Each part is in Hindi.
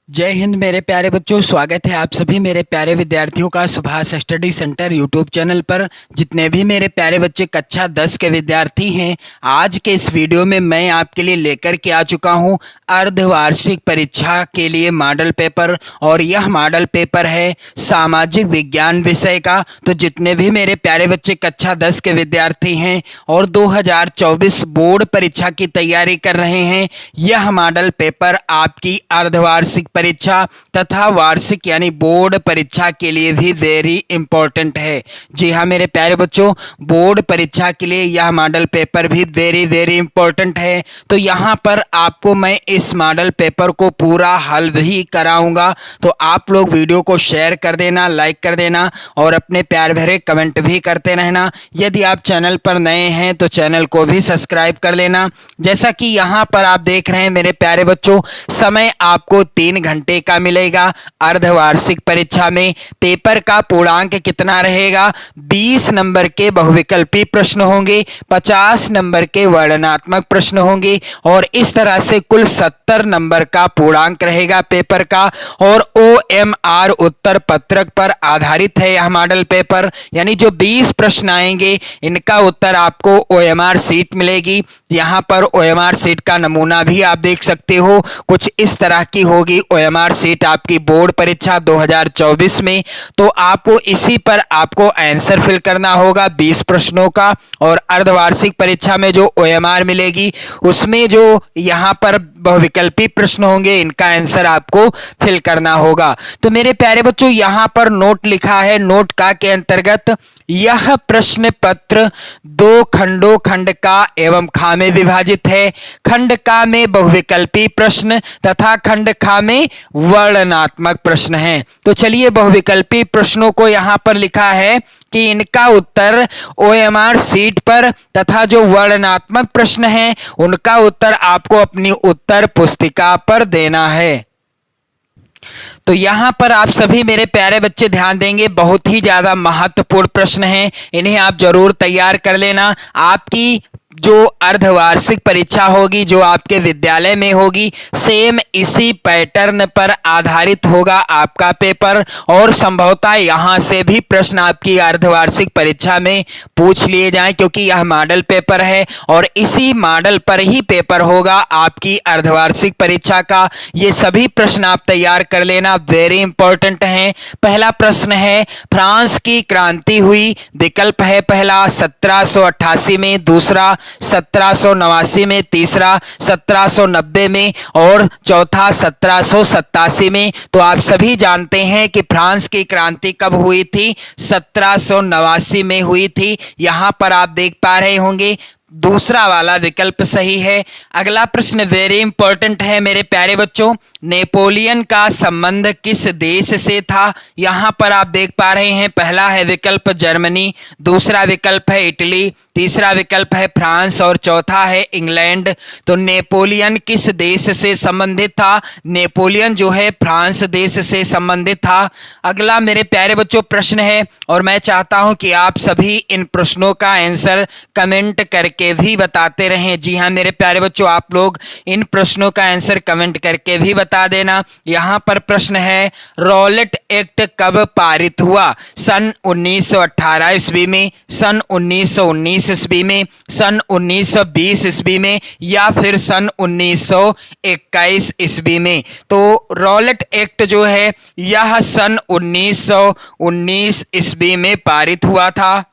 जय हिंद मेरे प्यारे बच्चों, स्वागत है आप सभी मेरे प्यारे विद्यार्थियों का Subhash study centre YouTube channel पर। जितने भी मेरे प्यारे बच्चे कक्षा 10 के विद्यार्थी हैं, आज के इस वीडियो में मैं आपके लिए लेकर के आ चुका हूं अर्धवार्षिक परीक्षा के लिए मॉडल पेपर। और यह मॉडल पेपर है सामाजिक विज्ञान विषय का। तो जितने भी मेरे प्यारे बच्चे कक्षा 10 के विद्यार्थी हैं और 2024 बोर्ड परीक्षा की तैयारी कर रहे हैं, यह मॉडल पेपर आपकी अर्धवार्षिक परीक्षा तथा वार्षिक यानी बोर्ड परीक्षा के लिए भी वेरी इंपॉर्टेंट है। जी हाँ मेरे प्यारे बच्चों, बोर्ड परीक्षा के लिए यह मॉडल पेपर भी वेरी इंपॉर्टेंट है। तो यहाँ पर आपको मैं इस मॉडल पेपर को पूरा हल भी कराऊंगा। तो आप लोग वीडियो को शेयर कर देना, लाइक कर देना और अपने प्यार भरे कमेंट भी करते रहना। यदि आप चैनल पर नए हैं तो चैनल को भी सब्सक्राइब कर लेना। जैसा कि यहाँ पर आप देख रहे हैं मेरे प्यारे बच्चों, समय आपको 3 घंटे का मिलेगा। अर्धवार्षिक परीक्षा में पेपर का पूर्णांक कितना रहेगा? 20 नंबर के बहुविकल्पी प्रश्न होंगे, 50 नंबर के वर्णनात्मक प्रश्न होंगे और इस तरह से कुल 70 नंबर का पूर्णांक रहेगा पेपर का। और OMR उत्तर पत्रक पर आधारित है यह मॉडल पेपर, यानी जो 20 प्रश्न आएंगे इनका उत्तर आपको OMR शीट मिलेगी। यहाँ पर OMR शीट का नमूना भी आप देख सकते हो, कुछ इस तरह की होगी OMR शीट आपकी बोर्ड परीक्षा 2024 में। तो आपको इसी पर आपको आंसर फिल करना होगा 20 प्रश्नों का। और अर्धवार्षिक परीक्षा में जो OMR मिलेगी उसमें जो यहाँ पर बहुविकल्पी प्रश्न होंगे इनका आंसर आपको फिल करना होगा। तो मेरे प्यारे बच्चों, यहाँ पर नोट लिखा है, नोट का के अंतर्गत यह प्रश्न पत्र 2 खंडों खंड का एवं खा में विभाजित है। खंड का में बहुविकल्पी प्रश्न तथा खंड खा में वर्णनात्मक प्रश्न हैं। तो चलिए बहुविकल्पी प्रश्नों को यहाँ पर लिखा है कि इनका उत्तर OMR शीट पर तथा जो वर्णनात्मक प्रश्न हैं उनका उत्तर आपको अपनी उत्तर पुस्तिका पर देना है। तो यहाँ पर आप सभी मेरे प्यारे बच्चे ध्यान देंगे, बहुत ही ज़्यादा महत्वपूर्ण प्रश्न हैं, इन्हें आप जरूर तैयार कर लेना। आपकी जो अर्धवार्षिक परीक्षा होगी जो आपके विद्यालय में होगी, सेम इसी पैटर्न पर आधारित होगा आपका पेपर। और संभवतः यहाँ से भी प्रश्न आपकी अर्धवार्षिक परीक्षा में पूछ लिए जाएं, क्योंकि यह मॉडल पेपर है और इसी मॉडल पर ही पेपर होगा आपकी अर्धवार्षिक परीक्षा का। ये सभी प्रश्न आप तैयार कर लेना, वेरी इंपॉर्टेंट हैं। पहला प्रश्न है, फ्रांस की क्रांति हुई, विकल्प है पहला 1788 में, दूसरा 1789 में, तीसरा 1790 में और चौथा 1787 में। तो आप सभी जानते हैं कि फ्रांस की क्रांति कब हुई थी? 1789 में हुई थी। यहां पर आप देख पा रहे होंगे दूसरा वाला विकल्प सही है। अगला प्रश्न वेरी इंपॉर्टेंट है मेरे प्यारे बच्चों, नेपोलियन का संबंध किस देश से था? यहां पर आप देख पा रहे हैं पहला है विकल्प जर्मनी, दूसरा विकल्प है इटली, तीसरा विकल्प है फ्रांस और चौथा है इंग्लैंड। तो नेपोलियन किस देश से संबंधित था? नेपोलियन जो है फ्रांस देश से संबंधित था। अगला मेरे प्यारे बच्चों प्रश्न है और मैं चाहता हूं कि आप सभी इन प्रश्नों का आंसर कमेंट करके भी बताते रहें। जी हाँ मेरे प्यारे बच्चों, आप लोग इन प्रश्नों का आंसर कमेंट करके भी बता देना। यहाँ पर प्रश्न है, रॉलेट एक्ट कब पारित हुआ? सन 1918 ईस्वी में, सन 1919 ईस्वी में, सन 1920 ईस्वी में या फिर सन 1921 ईस्वी में? तो रॉलेट एक्ट जो है यह सन 1919 ईस्वी में पारित हुआ था।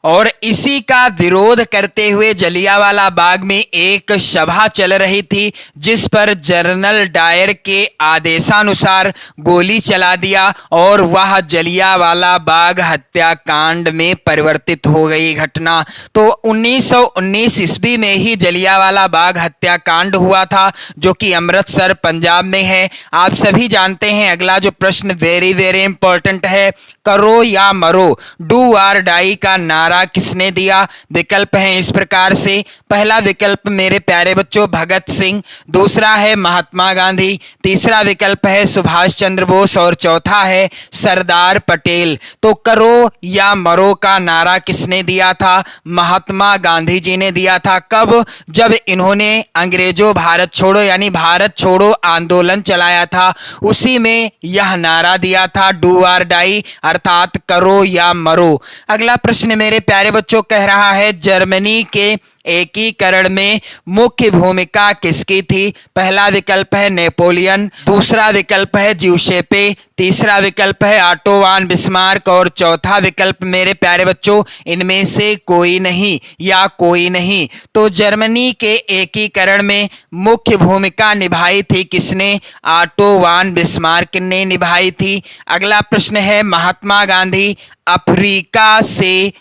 और इसी का विरोध करते हुए जलियांवाला बाग में एक सभा चल रही थी, जिस पर जनरल डायर के आदेशानुसार गोली चला दिया और वह जलियांवाला बाग हत्याकांड में परिवर्तित हो गई घटना। तो 1919 ईस्वी में ही जलियांवाला बाग हत्याकांड हुआ था, जो कि अमृतसर पंजाब में है। आप सभी जानते हैं अगला जो प्रश्न वेरी इंपॉर्टेंट है, करो या मरो, डू और डाई का नारा नारा किसने दिया? विकल्प हैं इस प्रकार से। पहला विकल्प मेरे प्यारे बच्चों भगत सिंह, दूसरा है महात्मा गांधी, तीसरा विकल्प है सुभाष चंद्र बोस और चौथा है सरदार पटेल। तो करो या मरो का नारा किसने दिया था? महात्मा गांधी जी ने दिया था। कब? जब इन्होंने अंग्रेजों भारत छोड़ो यानी भारत छोड़ो आंदोलन चलाया था, उसी में यह नारा दिया था, डू और डाई, अर्थात करो या मरो। अगला प्रश्न मेरे प्यारे बच्चों कह रहा है जर्मनी के एकीकरण में मुख्य भूमिका किसकी थी? पहला विकल्प है नेपोलियन, दूसरा विकल्प है ज्यूसेपे, तीसरा विकल्प है ऑटो वान बिस्मार्क और चौथा विकल्प मेरे प्यारे बच्चों इनमें से कोई नहीं या कोई नहीं। तो जर्मनी के एकीकरण में मुख्य भूमिका निभाई थी किसने? ऑटो वान बिस्मार्क ने निभाई थी। अगला प्रश्न है महात्मा गांधी अफ्रीका से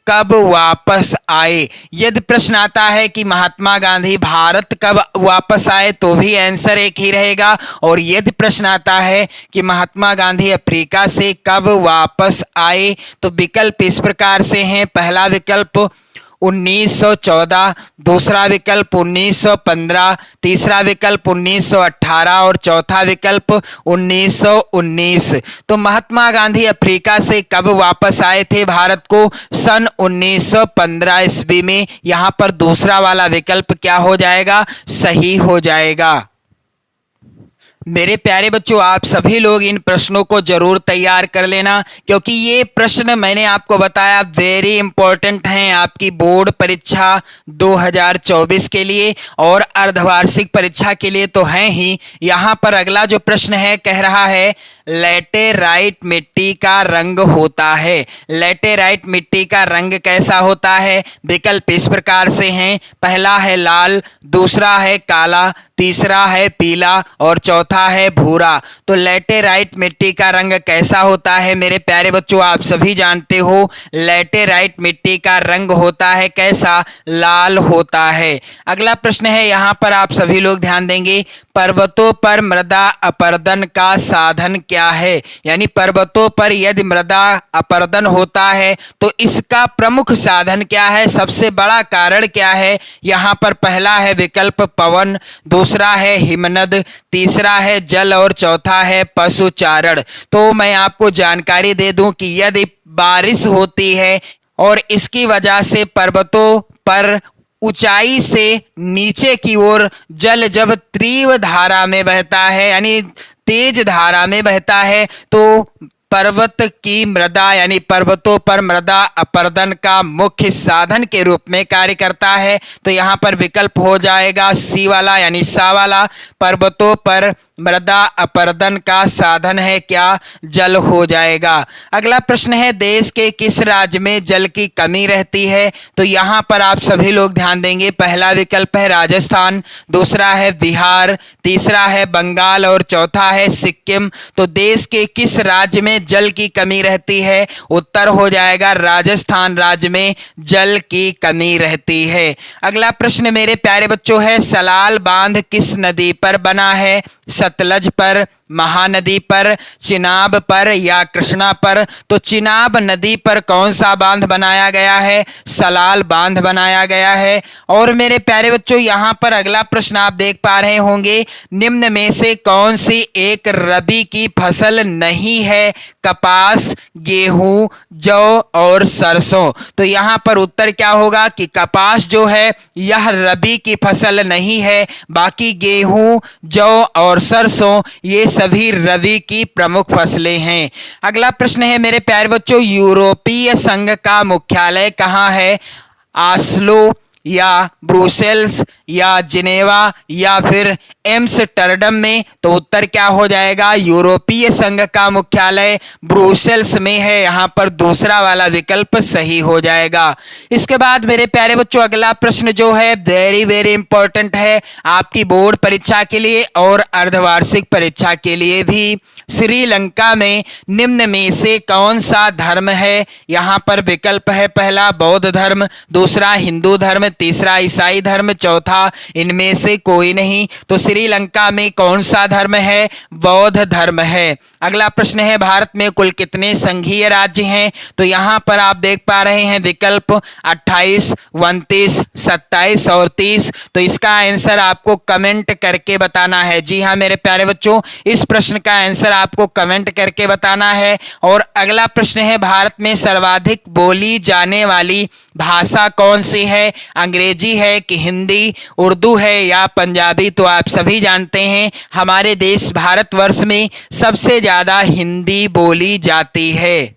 कब वापस आए? यदि प्रश्न आता है कि महात्मा गांधी भारत कब वापस आए तो भी आंसर एक ही रहेगा, और यदि प्रश्न आता है कि महात्मा गांधी अफ्रीका से कब वापस आए तो विकल्प इस प्रकार से हैं। पहला विकल्प 1914, दूसरा विकल्प 1915, तीसरा विकल्प 1918 और चौथा विकल्प 1919। तो महात्मा गांधी अफ्रीका से कब वापस आए थे भारत को? सन 1915 ईस्वी में। यहाँ पर दूसरा वाला विकल्प क्या हो जाएगा? सही हो जाएगा। मेरे प्यारे बच्चों आप सभी लोग इन प्रश्नों को जरूर तैयार कर लेना, क्योंकि ये प्रश्न मैंने आपको बताया वेरी इंपॉर्टेंट हैं आपकी बोर्ड परीक्षा 2024 के लिए और अर्धवार्षिक परीक्षा के लिए तो हैं ही। यहाँ पर अगला जो प्रश्न है कह रहा है लैटेराइट मिट्टी का रंग होता है। लैटेराइट मिट्टी का रंग कैसा होता है? विकल्प इस प्रकार से हैं। पहला है लाल, दूसरा है काला, तीसरा है पीला और चौथा है भूरा। तो लैटेराइट मिट्टी का रंग कैसा होता है मेरे प्यारे बच्चों? आप सभी जानते हो लैटेराइट मिट्टी का रंग होता है कैसा? लाल होता है। अगला प्रश्न है, यहाँ पर आप सभी लोग ध्यान देंगे, पर्वतों पर मृदा अपरदन का साधन क्या है? यानी पर्वतों पर यदि मृदा अपरदन होता है तो इसका प्रमुख साधन क्या है? सबसे बड़ा कारण क्या है? यहाँ पर पहला है विकल्प पवन, दूसरा है हिमनद, तीसरा है जल और चौथा है पशुचारण। तो मैं आपको जानकारी दे दूं कि यदि बारिश होती है और इसकी वजह से पर्वतों पर ऊंचाई से नीचे की ओर जल जब तीव्र धारा में बहता है यानी तेज धारा में बहता है तो पर्वत की मृदा यानी पर्वतों पर मृदा अपरदन का मुख्य साधन के रूप में कार्य करता है। तो यहाँ पर विकल्प हो जाएगा सी वाला यानी सा वाला। पर्वतों पर मृदा अपरदन का साधन है क्या? जल हो जाएगा। अगला प्रश्न है देश के किस राज्य में जल की कमी रहती है? तो यहाँ पर आप सभी लोग ध्यान देंगे, पहला विकल्प है राजस्थान, दूसरा है बिहार, तीसरा है बंगाल और चौथा है सिक्किम। तो देश के किस राज्य में जल की कमी रहती है? उत्तर हो जाएगा राजस्थान राज्य में जल की कमी रहती है। अगला प्रश्न मेरे प्यारे बच्चों है सलाल बांध किस नदी पर बना है? सतलज पर, महानदी पर, चिनाब पर या कृष्णा पर? तो चिनाब नदी पर कौन सा बांध बनाया गया है? सलाल बांध बनाया गया है। और मेरे प्यारे बच्चों यहाँ पर अगला प्रश्न आप देख पा रहे होंगे, निम्न में से कौन सी एक रबी की फसल नहीं है? कपास, गेहूं, जौ और सरसों। तो यहाँ पर उत्तर क्या होगा कि कपास जो है यह रबी की फसल नहीं है, बाकी गेहूं, जौ और सरसों ये सभी रबी की प्रमुख फसलें हैं। अगला प्रश्न है मेरे प्यारे बच्चों यूरोपीय संघ का मुख्यालय कहाँ है? आस्लो या ब्रुसेल्स या जिनेवा या फिर एम्स्टर्डम में? तो उत्तर क्या हो जाएगा? यूरोपीय संघ का मुख्यालय ब्रुसेल्स में है। यहाँ पर दूसरा वाला विकल्प सही हो जाएगा। इसके बाद मेरे प्यारे बच्चों अगला प्रश्न जो है वेरी वेरी इंपॉर्टेंट है आपकी बोर्ड परीक्षा के लिए और अर्धवार्षिक परीक्षा के लिए भी। श्रीलंका में निम्न में से कौन सा धर्म है? यहाँ पर विकल्प है, पहला बौद्ध धर्म, दूसरा हिंदू धर्म, तीसरा ईसाई धर्म, चौथा इनमें से कोई नहीं। तो श्रीलंका में कौन सा धर्म है? बौद्ध धर्म है। अगला प्रश्न है, भारत में कुल कितने संघीय राज्य हैं? तो यहाँ पर आप देख पा रहे हैं विकल्प 28, 29, 27 और 30। तो इसका आंसर आपको कमेंट करके बताना है। जी हाँ मेरे प्यारे बच्चों, इस प्रश्न का आंसर आपको कमेंट करके बताना है। और अगला प्रश्न है, भारत में सर्वाधिक बोली जाने वाली भाषा कौन सी है? अंग्रेजी है कि हिंदी, उर्दू है या पंजाबी? तो आप सभी जानते हैं हमारे देश भारतवर्ष में सबसे ज़्यादा हिंदी बोली जाती है।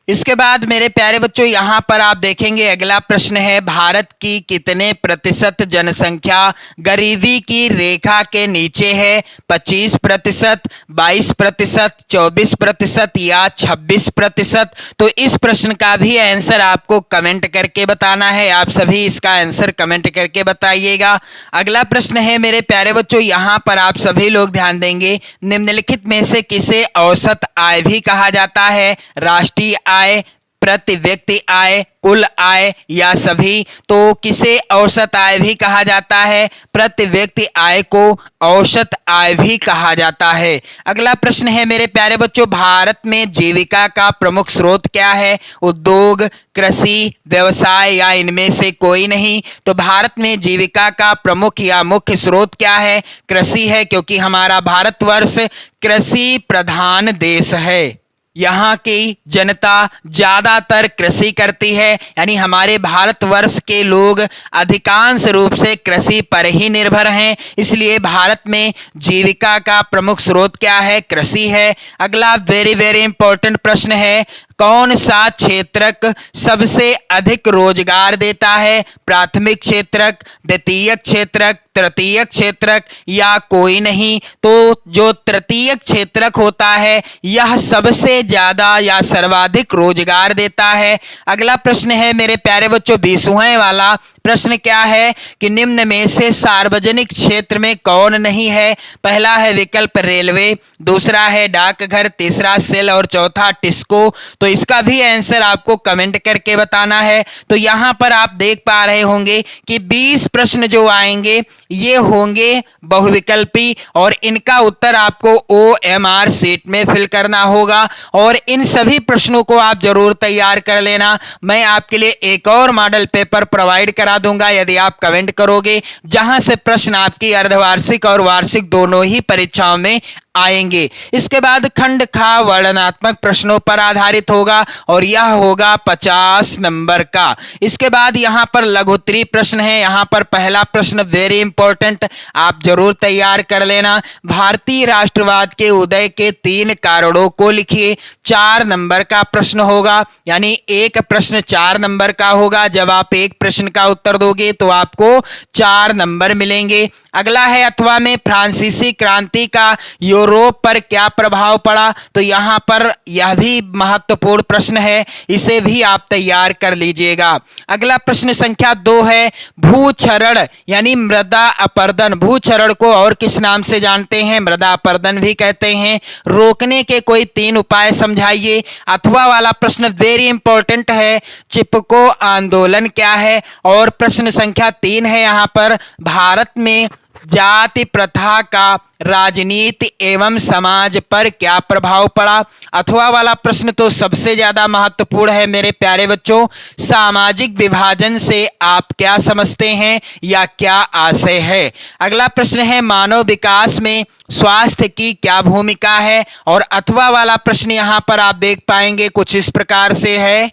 इसके बाद मेरे प्यारे बच्चों यहाँ पर आप देखेंगे अगला प्रश्न है, भारत की कितने प्रतिशत जनसंख्या गरीबी की रेखा के नीचे है? 25%, 22%, 24% या 26%? तो इस प्रश्न का भी आंसर आपको कमेंट करके बताना है। आप सभी इसका आंसर कमेंट करके बताइएगा। अगला प्रश्न है मेरे प्यारे बच्चों, यहाँ पर आप सभी लोग ध्यान देंगे, निम्नलिखित में से किसे औसत आय भी कहा जाता है? राष्ट्रीय आय, प्रति व्यक्ति आय, कुल आय या सभी? तो किसे औसत आय भी कहा जाता है? प्रति व्यक्ति आय को औसत आय भी कहा जाता है। अगला प्रश्न है मेरे प्यारे बच्चों, भारत में जीविका का प्रमुख स्रोत क्या है? उद्योग, कृषि, व्यवसाय या इनमें से कोई नहीं? तो भारत में जीविका का प्रमुख या मुख्य स्रोत क्या है? कृषि है, क्योंकि हमारा भारतवर्ष कृषि प्रधान देश है। यहाँ की जनता ज़्यादातर कृषि करती है, यानी हमारे भारतवर्ष के लोग अधिकांश रूप से कृषि पर ही निर्भर हैं। इसलिए भारत में जीविका का प्रमुख स्रोत क्या है? कृषि है। अगला वेरी वेरी इंपॉर्टेंट प्रश्न है, कौन सा क्षेत्रक सबसे अधिक रोजगार देता है? प्राथमिक क्षेत्रक, द्वितीयक क्षेत्रक, तृतीयक क्षेत्रक या कोई नहीं? तो जो तृतीयक क्षेत्रक होता है यह सबसे ज्यादा या सर्वाधिक रोजगार देता है। अगला प्रश्न है मेरे प्यारे बच्चों 20वें वाला प्रश्न क्या है कि निम्न में से सार्वजनिक क्षेत्र में कौन नहीं है? पहला है विकल्प रेलवे, दूसरा है डाकघर, तीसरा सेल और चौथा टिस्को। तो इसका भी आंसर आपको कमेंट करके बताना है। तो यहाँ पर आप देख पा रहे होंगे कि 20 प्रश्न जो आएंगे ये होंगे बहुविकल्पी और इनका उत्तर आपको OMR शीट में फिल करना होगा और इन सभी प्रश्नों को आप जरूर तैयार कर लेना। मैं आपके लिए एक और मॉडल पेपर प्रोवाइड करा दूंगा यदि आप कमेंट करोगे, जहां से प्रश्न आपकी अर्धवार्षिक और वार्षिक दोनों ही परीक्षाओं में आएंगे। इसके बाद खंड खा वर्णनात्मक प्रश्नों पर आधारित होगा और यह होगा 50 नंबर का। इसके बाद यहाँ पर लघुत्तरीय प्रश्न है। यहाँ पर पहला प्रश्न वेरी इंपॉर्टेंट, आप जरूर तैयार कर लेना। भारतीय राष्ट्रवाद के उदय के 3 कारणों को लिखिए। 4 नंबर का प्रश्न होगा, यानी एक प्रश्न 4 नंबर का होगा। जब आप एक प्रश्न का उत्तर दोगे तो आपको 4 नंबर मिलेंगे। अगला है अथवा में फ्रांसीसी क्रांति का यूरोप पर क्या प्रभाव पड़ा? तो यहाँ पर यह भी महत्वपूर्ण प्रश्न है, इसे भी आप तैयार कर लीजिएगा। अगला प्रश्न संख्या 2 है भूक्षरण यानी मृदा अपरदन। भूक्षरण को और किस नाम से जानते हैं? मृदा अपरदन भी कहते हैं। रोकने के कोई 3 उपाय समझाइए। अथवा वाला प्रश्न वेरी इंपॉर्टेंट है। चिपको आंदोलन क्या है? और प्रश्न संख्या 3 है यहाँ पर भारत में जाति प्रथा का राजनीति एवं समाज पर क्या प्रभाव पड़ा? अथवा वाला प्रश्न तो सबसे ज्यादा महत्वपूर्ण है मेरे प्यारे बच्चों। सामाजिक विभाजन से आप क्या समझते हैं या क्या आशय है? अगला प्रश्न है मानव विकास में स्वास्थ्य की क्या भूमिका है? और अथवा वाला प्रश्न यहाँ पर आप देख पाएंगे कुछ इस प्रकार से है,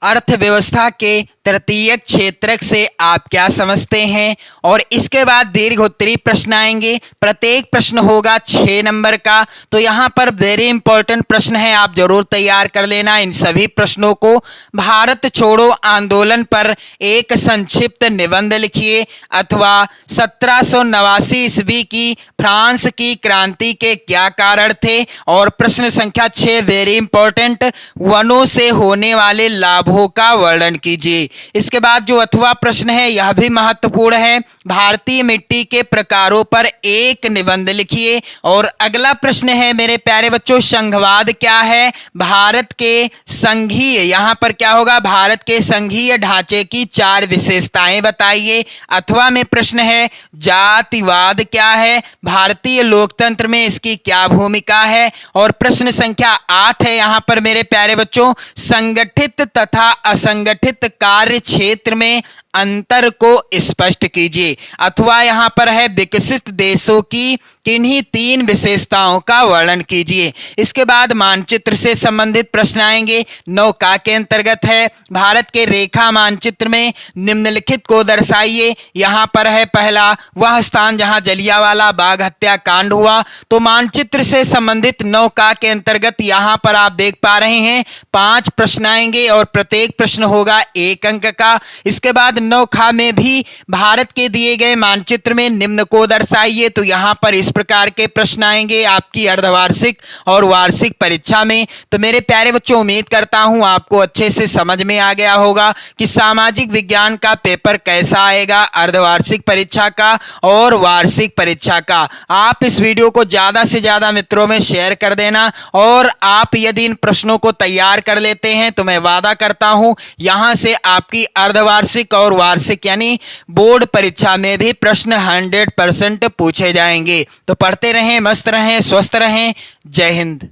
अर्थव्यवस्था के तृतीयक क्षेत्रक से आप क्या समझते हैं? और इसके बाद दीर्घोत्तरीय प्रश्न आएंगे। प्रत्येक प्रश्न होगा 6 नंबर का। तो यहाँ पर वेरी इंपॉर्टेंट प्रश्न है, आप जरूर तैयार कर लेना इन सभी प्रश्नों को। भारत छोड़ो आंदोलन पर एक संक्षिप्त निबंध लिखिए। अथवा 1789 ईस्वी की फ्रांस की क्रांति के क्या कारण थे? और प्रश्न संख्या 6 वेरी इंपॉर्टेंट, वनों से होने वाले लाभों का वर्णन कीजिए। इसके बाद जो अथवा प्रश्न है यह भी महत्वपूर्ण है। भारतीय मिट्टी के प्रकारों पर एक निबंध लिखिए। और अगला प्रश्न है मेरे प्यारे बच्चों, संघवाद क्या है? भारत के संघीय, यहां पर क्या होगा, भारत के संघीय ढांचे की 4 विशेषताएं बताइए। अथवा में प्रश्न है जातिवाद क्या है? भारतीय लोकतंत्र में इसकी क्या भूमिका है? और प्रश्न संख्या 8 है यहां पर मेरे प्यारे बच्चों, संगठित तथा असंगठित कार्य क्षेत्र में अंतर को स्पष्ट कीजिए। अथवा यहां पर है विकसित देशों की किन्हीं 3 विशेषताओं का वर्णन कीजिए। इसके बाद मानचित्र से संबंधित प्रश्न आएंगे। 9 का के अंतर्गत है भारत के रेखा मानचित्र में निम्नलिखित को दर्शाइए। यहां पर है पहला वह स्थान जहां जलियांवाला बाग हत्याकांड हुआ। तो मानचित्र से संबंधित 9 का के अंतर्गत यहां पर आप देख पा रहे हैं 5 प्रश्न आएंगे और प्रत्येक प्रश्न होगा 1 अंक का। इसके बाद 9 खा में भी भारत के दिए गए मानचित्र में निम्न को दर्शाइए। तो यहां पर इस प्रकार के प्रश्न आएंगे आपकी अर्धवार्षिक और वार्षिक परीक्षा में। तो मेरे प्यारे बच्चों, उम्मीद करता हूं आपको अच्छे से समझ में आ गया होगा कि सामाजिक विज्ञान का पेपर कैसा आएगा, अर्धवार्षिक परीक्षा का और वार्षिक परीक्षा का। आप इस वीडियो को ज्यादा से ज्यादा मित्रों में शेयर कर देना। और आप यदि इन प्रश्नों को तैयार कर लेते हैं तो मैं वादा करता हूं यहां से आपकी अर्धवार्षिक और वार्षिक यानी बोर्ड परीक्षा में भी प्रश्न 100% पूछे जाएंगे। तो पढ़ते रहें, मस्त रहें, स्वस्थ रहें। जय हिंद।